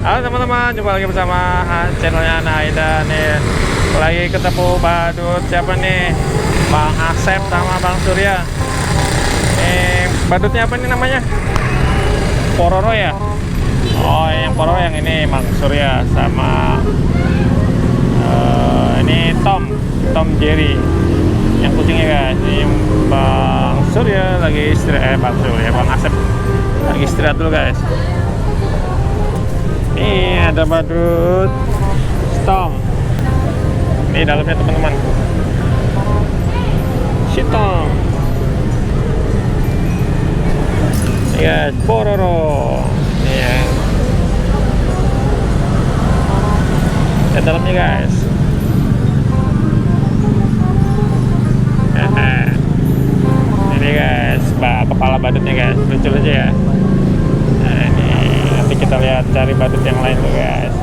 Halo teman-teman, jumpa lagi bersama channelnya Ana Aida nih. Lagi ketemu badut siapa nih? Bang Asep sama Bang Surya. Badutnya apa nih namanya? Pororo ya? Oh, yang Pororo yang ini Bang Surya sama ini Tom Jerry. Yang kucingnya guys. Ini Bang Surya lagi istirahat, Bang Asep lagi istirahat dulu guys. Ini ada badut Tom. Ini dalamnya teman-teman. Si Tom. Ini guys, Pororo. Ini ya. Lihat dalamnya guys. Ini guys, kepala badutnya guys, lucu aja ya. Nah, ini nanti kita lihat cari badut yang lain tuh guys.